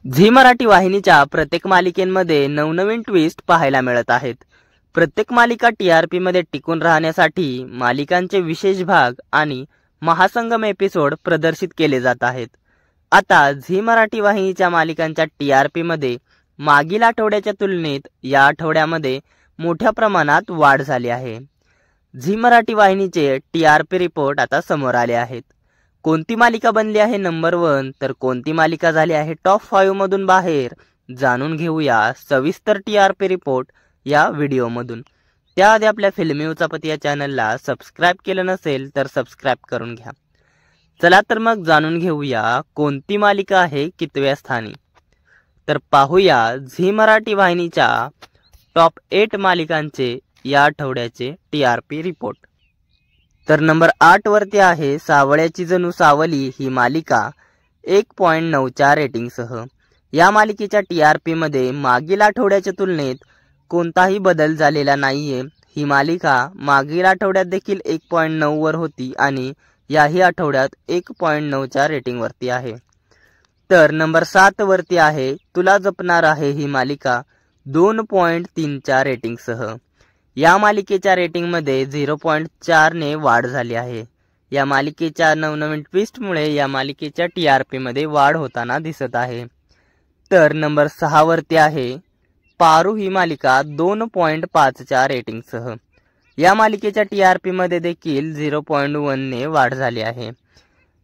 Zee Marathi वाहिनीच्या प्रत्येक मालिकेमध्ये नवनवीन ट्विस्ट पाहायला मिळत आहेत। प्रत्येक मालिका टीआरपी मध्ये टिकून राहण्यासाठी मालिकांचे विशेष भाग आणि महासंगम एपिसोड प्रदर्शित केले जात आहेत। आता झी मराठी वाहिनीच्या मालिकांच्या टीआरपी मध्ये मागील आठवड्याच्या तुलनेत या आठवड्यामध्ये मोठ्या प्रमाणात वाढ झाली आहे। झी मराठी वाहिनीचे टीआरपी रिपोर्ट आता समोर आले आहेत। कोणती मालिका बनली आहे नंबर 1 तर कोणती मालिका झाली आहे टॉप 5 मधून बाहेर, जाणून घेऊया सविस्तर टीआरपी रिपोर्ट या व्हिडिओमधून। त्याआधी आपल्या फिल्मी उचापती या चॅनलला सबस्क्राइब केलं नसेल तर सबस्क्राइब करून घ्या। चला तर मग जाणून घेऊया कोणती मालिका आहे कितव्या स्थानी। तर पाहूया झी मराठी वाहिनीच्या टॉप 8 मालिकांचे या आठवड्याचे टीआरपी रिपोर्ट। तर नंबर 8 वरती आहे सावळ्याची जणू सावली ही मालिका 1.9च्या रेटिंगसह। या मालिकेच्या टीआरपी मध्ये मागील आठवड्याच्या तुलनेत कोणताही बदल झालेला नाहीये। ही मालिका मागील आठवड्यात देखील 1.9 वर होती आणि याही आठवड्यात 1.9च्या रेटिंग वरती आहे। तर नंबर 7 वरती आहे तुला जपणार आहे ही मालिका 2.3च्या रेटिंगसह। या मालिकेच्या रेटिंग मध्ये 0.4 ने वाढ झाली आहे। या मालिकेच्या नवनवीन ट्विस्टमुळे या मालिकेच्या टीआरपी मध्ये वाढ होताना दिसत आहे। तर नंबर 6 वरती आहे पारू ही मालिका 2.5च्या रेटिंगसह। या मालिकेच्या टीआरपी मध्ये देखील 0.1 ने वाढ झाली आहे।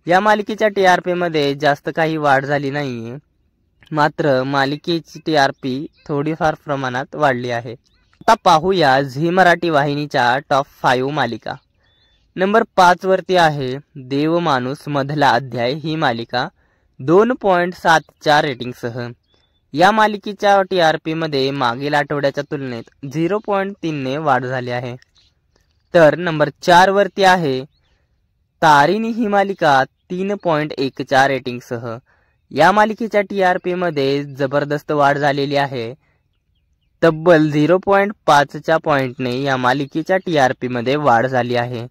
या मालिकेच्या टीआरपी मध्ये जास्त काही वाढ झाली नाही, मात्र मालिकेची टीआरपी थोडीफार प्रमाणात वाढली आहे। आता पाहूया झी मराठी वाहिनीच्या टॉप 5 मालिका। नंबर 5 वरती आहे देव माणूस मधला अध्याय ही मालिका 2.7च्या रेटिंगसह। या मालिकेच्या टीआरपी मध्ये मागील आठवड्याच्या तुलनेत 0.3 ने वाढ झाली आहे। तर नंबर 4 वरती आहे तारिणी ही मालिका 3.1च्या रेटिंगसह। या मालिकेच्या टीआरपी मध्ये जबरदस्त वाढ झालेली आहे। तब्बल 0.5च्या पॉइंटने या मालिकेच्या टीआरपी मध्ये वाढ झाली आहे।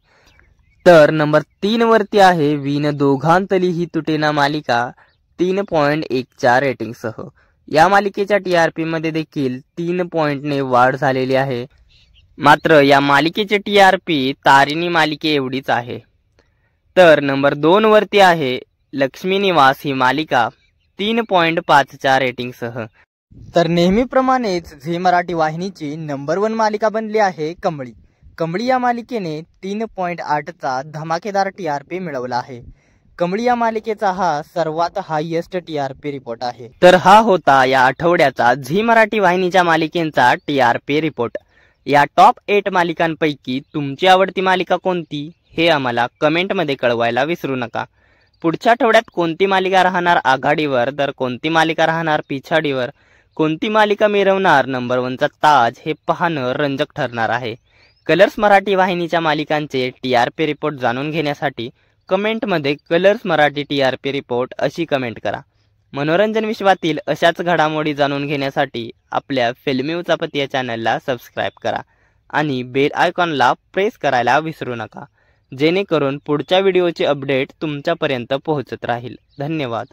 तर नंबर 3 वरती आहे विन दोघांतली ही तुटेना मालिका 3.1च्या रेटिंगसह। या मालिकेच्या टीआरपी मध्ये देखील 3 पॉइंटने वाढ झालेली आहे, मात्र या मालिकेची टीआरपी तारिणी मालिके एवढीच आहे। तर नंबर 2 वरती आहे लक्ष्मी निवास ही मालिका 3.5च्या रेटिंगसह। तर नेहमीप्रमाणेच झी मराठी वाहिनीची नंबर 1 मालिका बनली आहे कमळी। कमळी या मालिकेने 3.8चा धमाकेदार टीआरपी मिळवला आहे। कमळी या मालिकेचा हा सर्वात हायेस्ट टीआरपी रिपोर्ट आहे। तर हा होता या आठवड्याचा झी मराठी वाहिनीच्या मालिकेचा टीआरपी रिपोर्ट। या टॉप 8 मालिकांपैकी तुमची आवडती मालिका कोणती हे आम्हाला कमेंट मध्ये कळवायला विसरू नका। पुढच्या आठवड्यात कोणती मालिका राहणार आघाडीवर तर कोणती मालिका राहणार पिछाडीवर, कोणती मालिका मिरवणार नंबर 1चा ताज हे पाहणं रंजक ठरणार आहे। कलर्स मराठी वाहिनीच्या मालिकांचे टीआरपी रिपोर्ट जाणून घेण्यासाठी कमेंटमध्ये कलर्स मराठी टीआरपी रिपोर्ट अशी कमेंट करा। मनोरंजन विश्वातील अशाच घडामोडी जाणून घेण्यासाठी आपल्या फिल्मी उचापती या चॅनलला सबस्क्राइब करा आणि बेल आयकॉनला प्रेस करायला विसरू नका, जेणेकरून पुढच्या व्हिडिओचे अपडेट तुमच्यापर्यंत पोहोचत राहील। धन्यवाद।